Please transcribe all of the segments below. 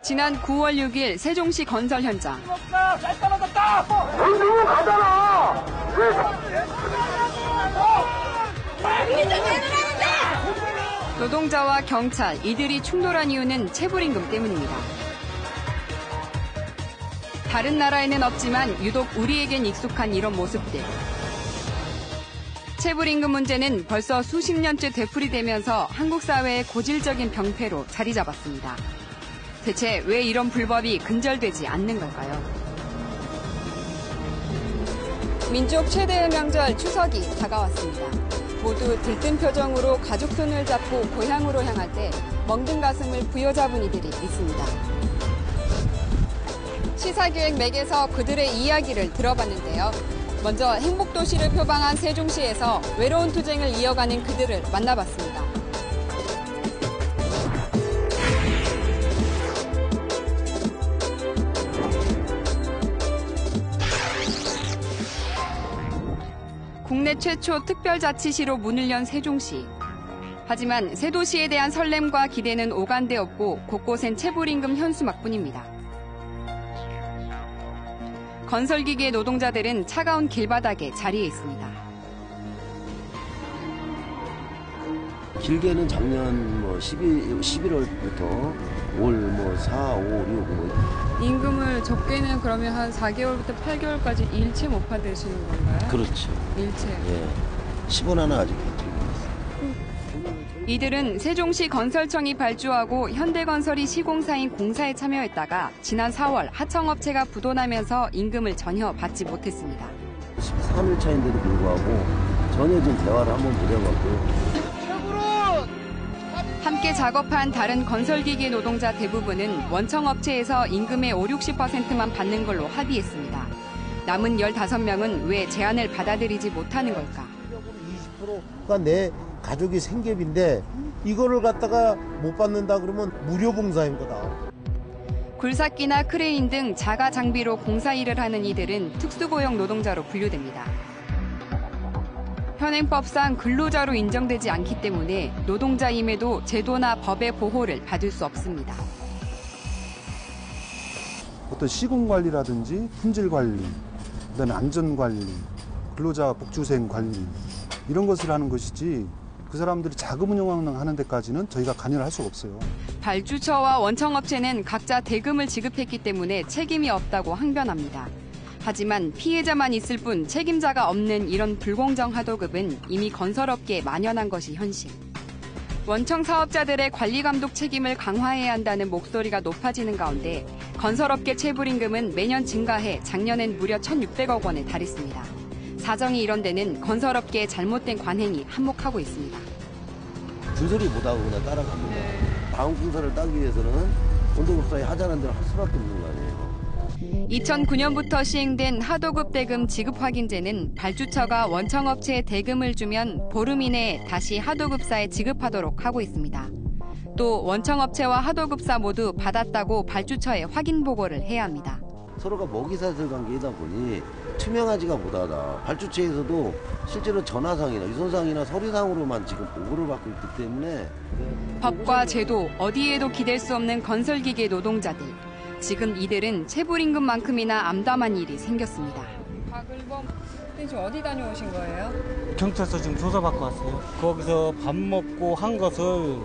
지난 9월 6일 세종시 건설 현장. 잘 떨어졌다! 누구 가잖아! 노동자와 경찰, 이들이 충돌한 이유는 체불임금 때문입니다. 다른 나라에는 없지만 유독 우리에겐 익숙한 이런 모습들. 체불임금 문제는 벌써 수십 년째 되풀이되면서 한국 사회의 고질적인 병폐로 자리 잡았습니다. 대체 왜 이런 불법이 근절되지 않는 걸까요? 민족 최대의 명절 추석이 다가왔습니다. 모두 들뜬 표정으로 가족 손을 잡고 고향으로 향할 때 멍든 가슴을 부여잡은 이들이 있습니다. 시사기획 맥에서 그들의 이야기를 들어봤는데요. 먼저 행복도시를 표방한 세종시에서 외로운 투쟁을 이어가는 그들을 만나봤습니다. 국내 최초 특별자치시로 문을 연 세종시. 하지만 새 도시에 대한 설렘과 기대는 오간데 없고 곳곳엔 체불임금 현수막뿐입니다. 건설기계 노동자들은 차가운 길바닥에 자리해 있습니다. 길게는 작년 11월부터 올 4, 5, 6 임금을 적게는 그러면 한 4개월부터 8개월까지 일체 못 받으시는 건가요? 그렇죠. 일체. 예. 10원 하나 아직 못 드리고 있어요. 이들은 세종시 건설청이 발주하고 현대건설이 시공사인 공사에 참여했다가 지난 4월 하청업체가 부도나면서 임금을 전혀 받지 못했습니다. 13일 차인데도 불구하고 전혀 지금 대화를 한번 드려갖고 함께 작업한 다른 건설기계 노동자 대부분은 원청업체에서 임금의 50~60%만 받는 걸로 합의했습니다. 남은 15명은 왜 제안을 받아들이지 못하는 걸까? 20%가 내 가족이 생계비인데 이거를 갖다가 못 받는다 그러면 무료 봉사인 거다. 굴삭기나 크레인 등 자가 장비로 공사 일을 하는 이들은 특수고용 노동자로 분류됩니다. 현행법상 근로자로 인정되지 않기 때문에 노동자임에도 제도나 법의 보호를 받을 수 없습니다. 어떤 시공관리라든지 품질관리, 그다음에 안전관리, 근로자 복주생 관리 이런 것을 하는 것이지 그 사람들이 자금 운영하는 데까지는 저희가 관여를 할 수가 없어요. 발주처와 원청업체는 각자 대금을 지급했기 때문에 책임이 없다고 항변합니다. 하지만 피해자만 있을 뿐 책임자가 없는 이런 불공정 하도급은 이미 건설업계에 만연한 것이 현실. 원청 사업자들의 관리 감독 책임을 강화해야 한다는 목소리가 높아지는 가운데 건설업계 체불임금은 매년 증가해 작년엔 무려 1,600억 원에 달했습니다. 사정이 이런 데는 건설업계의 잘못된 관행이 한몫하고 있습니다. 줄소리 못하고 그냥 따라갑니다. 다음 공사를 따기 위해서는 원도급사에 하자는 대로 할 수밖에 없는 거 아니에요. 2009년부터 시행된 하도급 대금 지급 확인제는 발주처가 원청업체에 대금을 주면 보름 이내에 다시 하도급사에 지급하도록 하고 있습니다. 또 원청업체와 하도급사 모두 받았다고 발주처에 확인 보고를 해야 합니다. 서로가 먹이사슬 관계이다 보니 투명하지가 못하다. 발주처에서도 실제로 전화상이나 유선상이나 서류상으로만 지금 보고를 받고 있기 때문에 법과 제도, 어디에도 기댈 수 없는 건설기계 노동자들. 지금 이들은 체불임금만큼이나 암담한 일이 생겼습니다. 박을범 씨 어디 다녀오신 거예요? 경찰서 지금 조사받고 왔어요. 거기서 밥 먹고 한 것을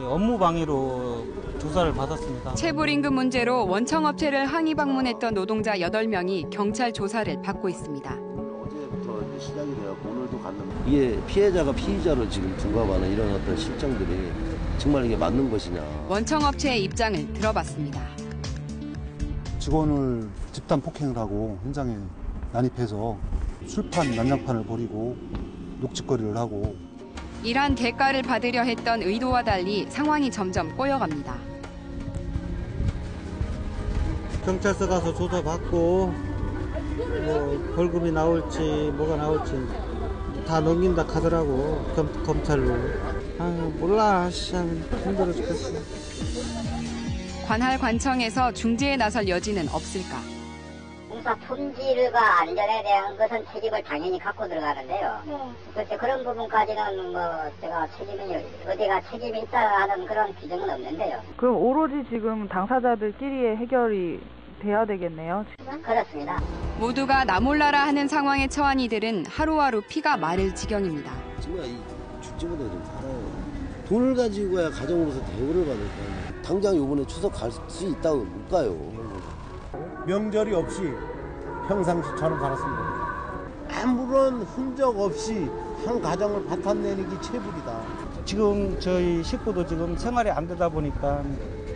업무방해로 조사를 받았습니다. 체불임금 문제로 원청업체를 항의 방문했던 노동자 8명이 경찰 조사를 받고 있습니다. 어제부터 이제 시작이 되었고 오늘도 갔는데 이게 피해자가 피의자로 지금 둔갑하는 이런 어떤 실정들이 정말 이게 맞는 것이냐. 원청업체의 입장을 들어봤습니다. 직원을 집단 폭행을 하고 현장에 난입해서 술판, 난장판을 벌이고 녹짓거리를 하고 이러한 대가를 받으려 했던 의도와 달리 상황이 점점 꼬여갑니다. 경찰서 가서 조사받고 벌금이 나올지 뭐가 나올지 다 넘긴다 하더라고 검찰로. 몰라 힘들어 죽겠어. 관할 관청에서 중재에 나설 여지는 없을까? 농사 품질과 안전에 대한 것은 책임을 당연히 갖고 들어가는데요. 그때 그런 부분까지는 뭐 제가 어디가 책임이 있다 하는 그런 규정은 없는데요. 그럼 오로지 지금 당사자들끼리의 해결이 돼야 되겠네요. 그렇습니다. 모두가 나 몰라라 하는 상황에 처한 이들은 하루하루 피가 마를 지경입니다. 정말 이 죽지보다 좀 살아요. 돈을 가지고 가야 가정으로서 대우를 받을 거예요. 당장 요번에 추석 갈 수 있다고 못 가요. 명절이 없이 평상시처럼 살았습니다. 아무런 흔적 없이 한 가정을 바탕내는 게 채불이다. 지금 저희 식구도 지금 생활이 안 되다 보니까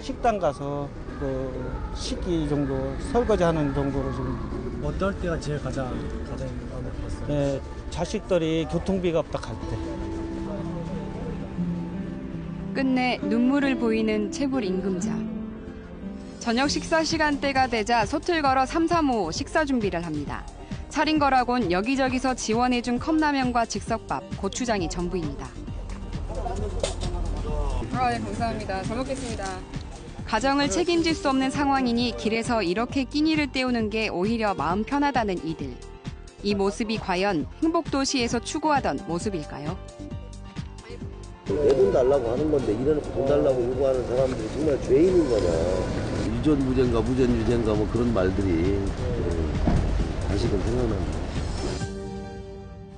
식당 가서 그 식기 정도 설거지하는 정도로 지금. 어떨 때가 제일 가장 마음에 들었어요? 네, 자식들이 교통비가 없다 갈 때. 끝내 눈물을 보이는 체불 임금자. 저녁 식사 시간대가 되자 솥을 걸어 335 식사 준비를 합니다. 차린 거라곤 여기저기서 지원해준 컵라면과 즉석밥, 고추장이 전부입니다. 네, 감사합니다. 잘 먹겠습니다. 가정을 책임질 수 없는 상황이니 길에서 이렇게 끼니를 때우는 게 오히려 마음 편하다는 이들. 이 모습이 과연 행복도시에서 추구하던 모습일까요? 내 돈 달라고 하는 건데 이래놓고 돈 달라고 요구하는 사람들이 정말 죄인인 거냐. 유전무죄인가 무전유죄인가 뭐 그런 말들이 다시금 생각납니다.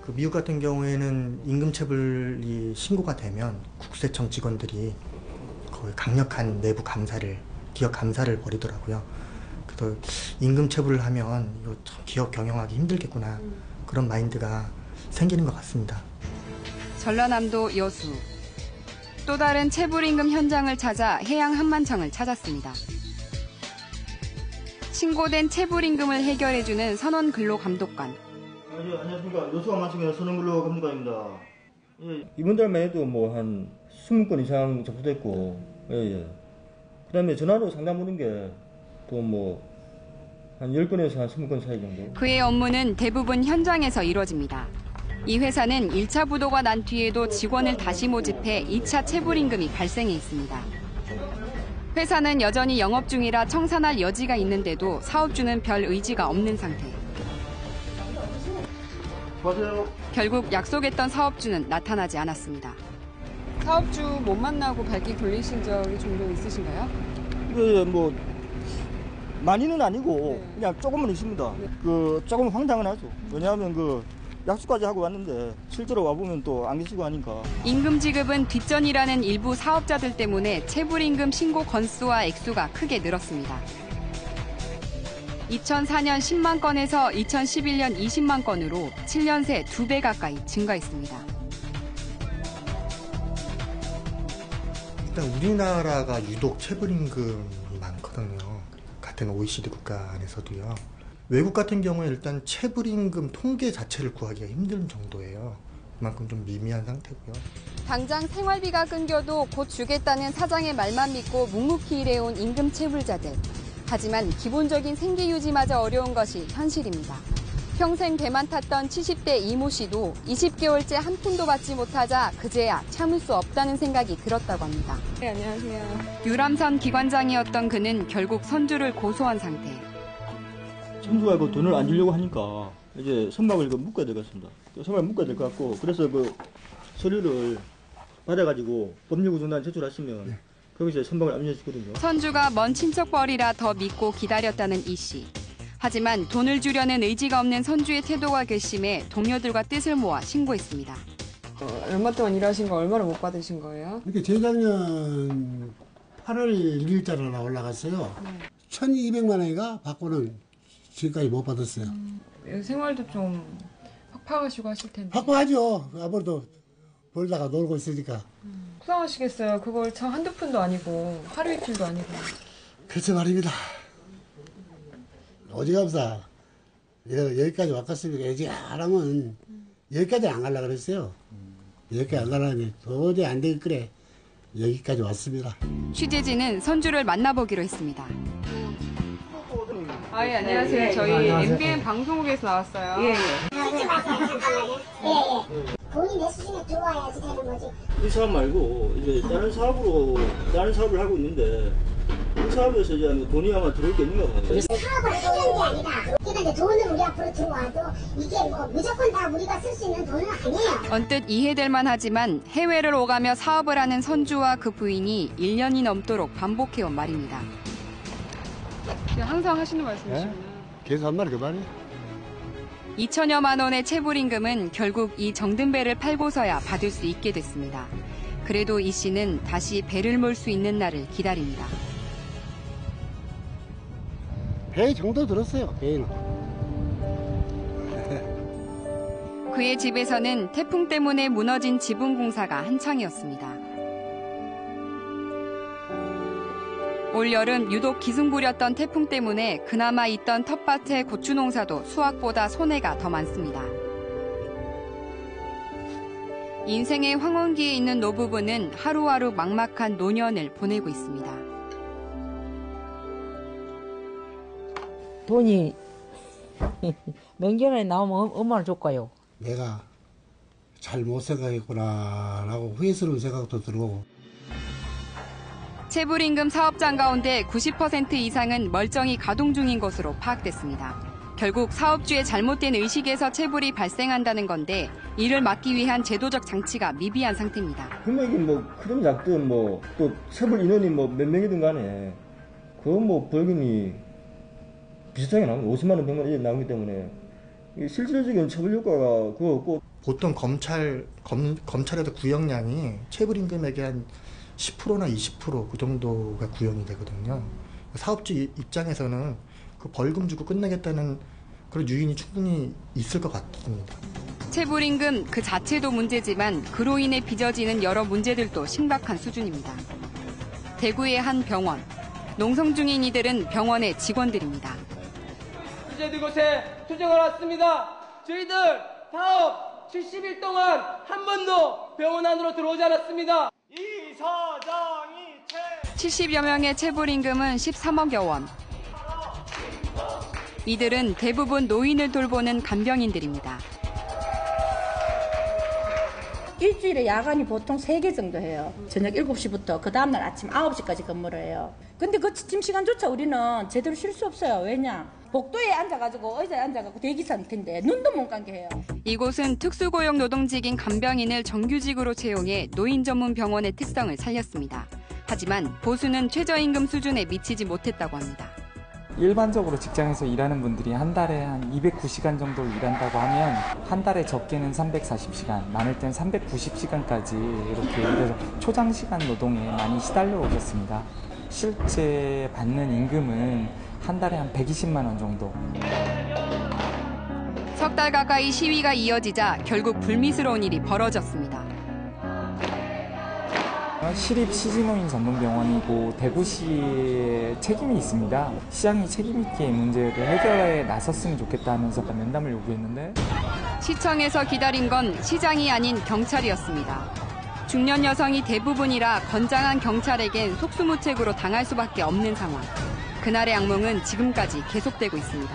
그 미국 같은 경우에는 임금체불이 신고가 되면 국세청 직원들이 거의 강력한 내부 감사를, 기업 감사를 벌이더라고요. 그래서 임금체불을 하면 이거 참 기업 경영하기 힘들겠구나, 그런 마인드가 생기는 것 같습니다. 전라남도 여수. 또 다른 체불임금 현장을 찾아 해양한만청을 찾았습니다. 신고된 체불임금을 해결해주는 선원근로감독관. 안녕하십니까. 여수한만청의 선원근로감독관입니다. 예, 이번 달만 해도 뭐 한 20건 이상 접수됐고, 예. 그 다음에 전화로 상담 오는 게 또 뭐 한 10건에서 한 20건 사이 정도. 그의 업무는 대부분 현장에서 이루어집니다. 이 회사는 1차 부도가 난 뒤에도 직원을 다시 모집해 2차 체불임금이 발생해 있습니다. 회사는 여전히 영업 중이라 청산할 여지가 있는데도 사업주는 별 의지가 없는 상태. 결국 약속했던 사업주는 나타나지 않았습니다. 사업주 못 만나고 발기 굴리신 적이 종종 있으신가요? 예, 뭐 많이는 아니고 그냥 조금은 있습니다. 그 조금 황당은 하죠. 왜냐하면 그 약속까지 하고 왔는데 실제로 와보면 또 안 계시고 하니까. 임금 지급은 뒷전이라는 일부 사업자들 때문에 체불임금 신고 건수와 액수가 크게 늘었습니다. 2004년 10만 건에서 2011년 20만 건으로 7년 새 2배 가까이 증가했습니다. 일단 우리나라가 유독 체불임금이 많거든요. 같은 OECD 국가 안에서도요. 외국 같은 경우에 일단 체불임금 통계 자체를 구하기가 힘든 정도예요. 그만큼 좀 미미한 상태고요. 당장 생활비가 끊겨도 곧 주겠다는 사장의 말만 믿고 묵묵히 일해온 임금 체불자들. 하지만 기본적인 생계 유지마저 어려운 것이 현실입니다. 평생 배만 탔던 70대 이모 씨도 20개월째 한 푼도 받지 못하자 그제야 참을 수 없다는 생각이 들었다고 합니다. 네, 안녕하세요. 유람선 기관장이었던 그는 결국 선주를 고소한 상태. 선주가 그 돈을 안 주려고 하니까 이제 선박을 묶어야 되겠습니다. 선박을 묶어야 될 것 같고, 그래서 그 서류를 받아가지고 법률구조단 제출하시면 거기서 선박을 압류해주거든요. 선주가 먼 친척벌이라 더 믿고 기다렸다는 이 씨. 하지만 돈을 주려는 의지가 없는 선주의 태도가 괘씸해 동료들과 뜻을 모아 신고했습니다. 얼마 동안 일하신 거 얼마나 못 받으신 거예요? 이렇게 재작년 8월 1일자로 올라갔어요. 1,200만 원인가 받고는 지금까지 못 받았어요. 생활도 좀 팍팍하시고 하실 텐데. 팍팍하죠. 아무래도 벌다가 놀고 있으니까. 속상하시겠어요. 그걸 참 한두 푼도 아니고 하루 이틀도 아니고. 그렇죠 말입니다. 어지간하면 여기까지 왔겠습니까? 여기 안 하면 여기까지 안 가려고 그랬어요. 여기까지 안 가려면 도저히 안 되겠 그래. 여기까지 왔습니다. 취재진은 선주를 만나보기로 했습니다. 예, 안녕하세요. 저희 MBN 방송국에서 나왔어요. 예. 본인 내 수준에 들어와야지 되는 거지. 이 사업 말고 이제 다른 사업을 하고 있는데 그 사업에서 이제 돈이 아마 들어올 게 있는가 봐요. 사업을 하는 게 아니라 그러니까 이제 돈을 우리 앞으로 들어와도 이게 뭐 무조건 다 우리가 쓸 수 있는 돈은 아니에요. 언뜻 이해될 만하지만 해외를 오가며 사업을 하는 선주와 그 부인이 1년이 넘도록 반복해온 말입니다. 항상 하시는 말씀이시구나. 계속 한 말이 그 말이에요. 2천여만 원의 체불임금은 결국 이 정든 배를 팔고서야 받을 수 있게 됐습니다. 그래도 이 씨는 다시 배를 몰 수 있는 날을 기다립니다. 배 정도 들었어요, 배는. 그의 집에서는 태풍 때문에 무너진 지붕 공사가 한창이었습니다. 올 여름 유독 기승부렸던 태풍 때문에 그나마 있던 텃밭의 고추 농사도 수확보다 손해가 더 많습니다. 인생의 황혼기에 있는 노부부는 하루하루 막막한 노년을 보내고 있습니다. 돈이 명절에 나오면 얼마나 좋을까요? 내가 잘 못 생각했구나라고 후회스러운 생각도 들고. 체불임금 사업장 가운데 90% 이상은 멀쩡히 가동 중인 것으로 파악됐습니다. 결국 사업주의 잘못된 의식에서 체불이 발생한다는 건데 이를 막기 위한 제도적 장치가 미비한 상태입니다. 금액이 뭐 크든 작든 뭐 또 체불 인원이 뭐 몇 명이든 간에 그 뭐 벌금이 비슷하게 나옵니다. 50만 원, 100만 원 이제 나오기 때문에 실질적인 처벌 효과가 그거 없고. 보통 검찰에도 구형량이 체불임금액의 한 10%나 20% 그 정도가 구형이 되거든요. 사업주 입장에서는 그 벌금 주고 끝내겠다는 그런 유인이 충분히 있을 것 같습니다. 체불임금 그 자체도 문제지만 그로 인해 빚어지는 여러 문제들도 심각한 수준입니다. 대구의 한 병원. 농성 중인 이들은 병원의 직원들입니다. 이제 이곳에 투쟁을 왔습니다. 저희들 파업 70일 동안 한 번도 병원 안으로 들어오지 않았습니다. 이 사장이 70여 명의 체불임금은 13억여 원. 이들은 대부분 노인을 돌보는 간병인들입니다. 일주일에 야간이 보통 3개 정도 해요. 저녁 7시부터 그 다음날 아침 9시까지 근무를 해요. 근데 그 지침 시간조차 우리는 제대로 쉴 수 없어요. 왜냐? 복도에 앉아가지고 의자에 앉아가지고 대기 상태인데 눈도 못 감게 해요. 이곳은 특수고용 노동직인 간병인을 정규직으로 채용해 노인 전문 병원의 특성을 살렸습니다. 하지만 보수는 최저임금 수준에 미치지 못했다고 합니다. 일반적으로 직장에서 일하는 분들이 한 달에 한 209시간 정도 일한다고 하면 한 달에 적게는 340시간, 많을 땐 390시간까지 이렇게 일해서 초장시간 노동에 많이 시달려 오셨습니다. 실제 받는 임금은 한 달에 한 120만 원 정도. 석 달 가까이 시위가 이어지자 결국 불미스러운 일이 벌어졌습니다. 시립 시진노인 전문병원이고 대구시에 책임이 있습니다. 시장이 책임 있게 문제를 해결에 나섰으면 좋겠다 하면서 면담을 요구했는데 시청에서 기다린 건 시장이 아닌 경찰이었습니다. 중년 여성이 대부분이라 건장한 경찰에겐 속수무책으로 당할 수밖에 없는 상황. 그날의 악몽은 지금까지 계속되고 있습니다.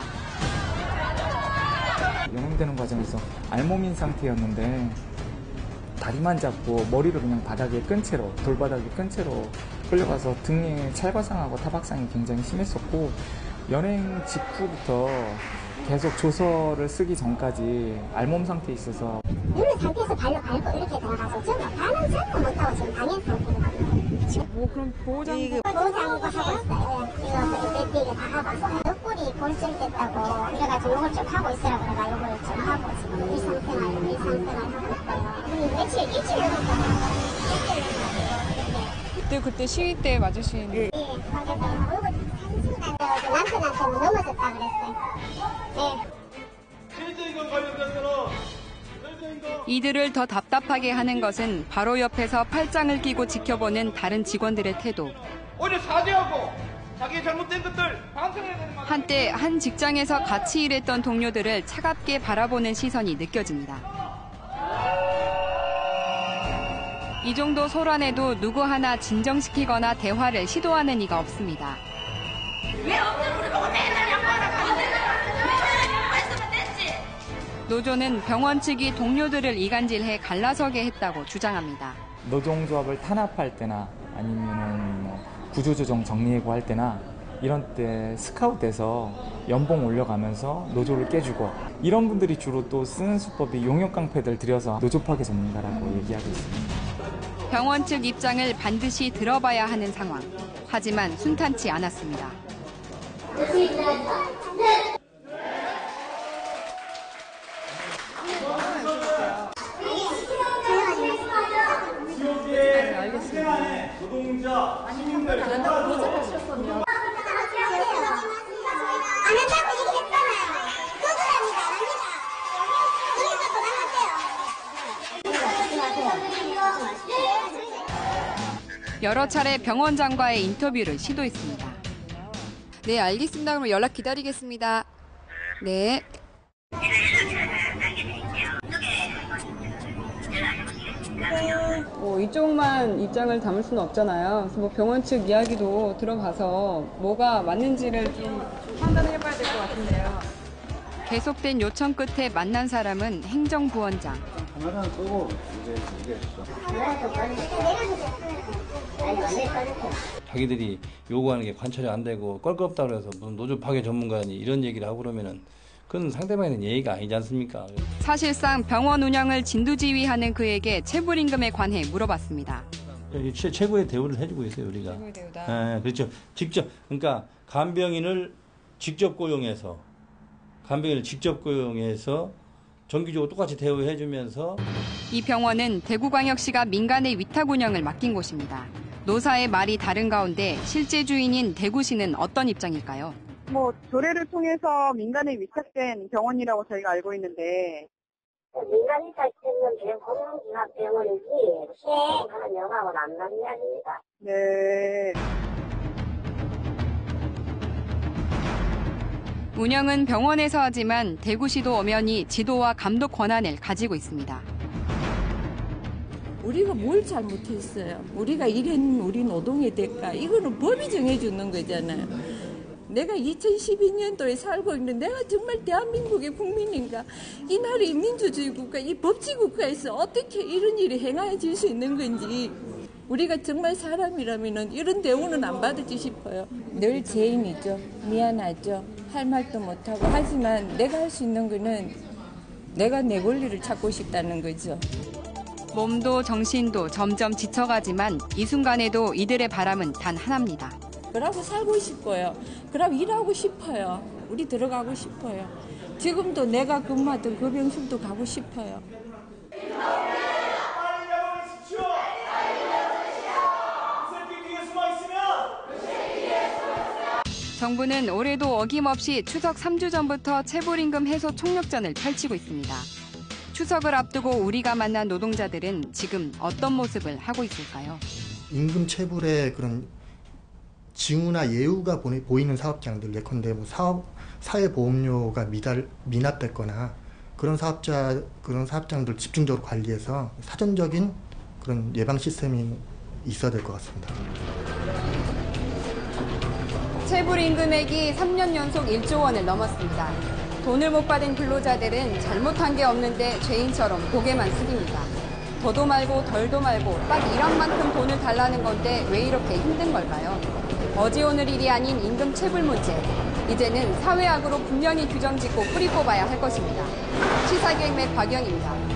연행되는 과정에서 알몸인 상태였는데 다리만 잡고 머리를 그냥 바닥에 끈 채로, 돌바닥에 끈 채로 끌려가서 등에 찰과상하고 타박상이 굉장히 심했었고 연행 직후부터 계속 조서를 쓰기 전까지 알몸 상태에 있어서 이런 상태에서 발로 밟고 이렇게 들어가서 지금 반은 생각 못하고 지금 당연 상태거든요. 지금 그럼 보호장구 하고 있어요. 지금 이거 다 하고 있어요. 옆구리 골절됐다고 그래가지고 요걸 좀 하고 있으라 그래가 요걸 좀 하고 지금 일상생활 하고 있고요. 며칠 일주일 그때 시위 때 맞으신 네, 맞아요. 요거 남편한테 넘어졌다 그랬어요. 네. 최저임금 관련돼서는 이들을 더 답답하게 하는 것은 바로 옆에서 팔짱을 끼고 지켜보는 다른 직원들의 태도. 오히려 사죄하고 자기 잘못된 것들 반성해야 되는 거. 한때 한 직장에서 같이 일했던 동료들을 차갑게 바라보는 시선이 느껴집니다. 이 정도 소란에도 누구 하나 진정시키거나 대화를 시도하는 이가 없습니다. 왜 없는 우리 보고 맨날 양보하라 했으면 됐지. 노조는 병원 측이 동료들을 이간질해 갈라서게 했다고 주장합니다. 노동조합을 탄압할 때나 아니면은 구조조정 정리해고 할 때나 이런 때 스카웃돼서 연봉 올려가면서 노조를 깨주고 이런 분들이 주로 또 쓰는 수법이 용역깡패들 들여서 노조 파괴 전문가라고 얘기하고 있습니다. 병원 측 입장을 반드시 들어봐야 하는 상황. 하지만 순탄치 않았습니다. 알겠습니다. 노동자, 시민들 도전하셨군요. 안 한다고 얘기했잖아요. 그거랍니다. 여러 차례 병원장과의 인터뷰를 시도했습니다. 네, 알겠습니다. 그럼 연락 기다리겠습니다. 네. 이쪽만 입장을 담을 수는 없잖아요. 그래서 뭐 병원 측 이야기도 들어가서 뭐가 맞는지를 좀 판단을 해봐야 될 것 같은데요. 계속된 요청 끝에 만난 사람은 행정부원장. 카메라는 끄고 이제 얘기했어. 자기들이 요구하는 게 관찰이 안 되고 껄끄럽다 그래서 무슨 노조 파괴 전문가니 이런 얘기를 하고 그러면은 그건 상대방에는 예의가 아니지 않습니까? 사실상 병원 운영을 진두지휘하는 그에게 체불임금에 관해 물어봤습니다. 최고의 대우를 해주고 있어요, 우리가. 최고의 대우다. 네, 그렇죠. 직접, 그러니까 간병인을 직접 고용해서 정기적으로 똑같이 대우해주면서 이 병원은 대구광역시가 민간의 위탁 운영을 맡긴 곳입니다. 노사의 말이 다른 가운데 실제 주인인 대구시는 어떤 입장일까요? 조례를 통해서 민간에 위탁된 병원이라고 저희가 알고 있는데 민간 위탁되는 공공종합병원이지 시행하는 영하고는 안 맞는 이야기입니다. 네. 운영은 병원에서 하지만 대구시도 엄연히 지도와 감독 권한을 가지고 있습니다. 우리가 뭘 잘못했어요? 우리가 이런 우리 노동의 대가 이거는 법이 정해주는 거잖아요. 내가 2012년도에 살고 있는데 내가 정말 대한민국의 국민인가? 이 나라의 민주주의 국가, 이 법치 국가에서 어떻게 이런 일이 행해질 수 있는 건지 우리가 정말 사람이라면 이런 대우는 안 받을지 싶어요. 늘 죄인이죠. 미안하죠. 할 말도 못하고 하지만 내가 할 수 있는 거는 내가 내 권리를 찾고 싶다는 거죠. 몸도 정신도 점점 지쳐가지만 이 순간에도 이들의 바람은 단 하나입니다. 그러고 살고 싶어요. 그러고 일하고 싶어요. 우리 들어가고 싶어요. 지금도 내가 근무하던 그 병실도 가고 싶어요. 정부는 올해도 어김없이 추석 3주 전부터 체불임금 해소 총력전을 펼치고 있습니다. 추석을 앞두고 우리가 만난 노동자들은 지금 어떤 모습을 하고 있을까요? 임금 체불의 그런 징후나 예우가 보이는 사업장들, 예컨대 사회보험료가 미납됐거나 그런 사업장들 집중적으로 관리해서 사전적인 그런 예방 시스템이 있어야 될 것 같습니다. 체불임금액이 3년 연속 1조 원을 넘었습니다. 돈을 못 받은 근로자들은 잘못한 게 없는데 죄인처럼 고개만 숙입니다. 더도 말고 덜도 말고 딱 일한 만큼 돈을 달라는 건데 왜 이렇게 힘든 걸까요? 어제 오늘 일이 아닌 임금 체불 문제. 이제는 사회학으로 분명히 규정 짓고 뿌리 뽑아야 할 것입니다. 시사기획맥 박영입니다.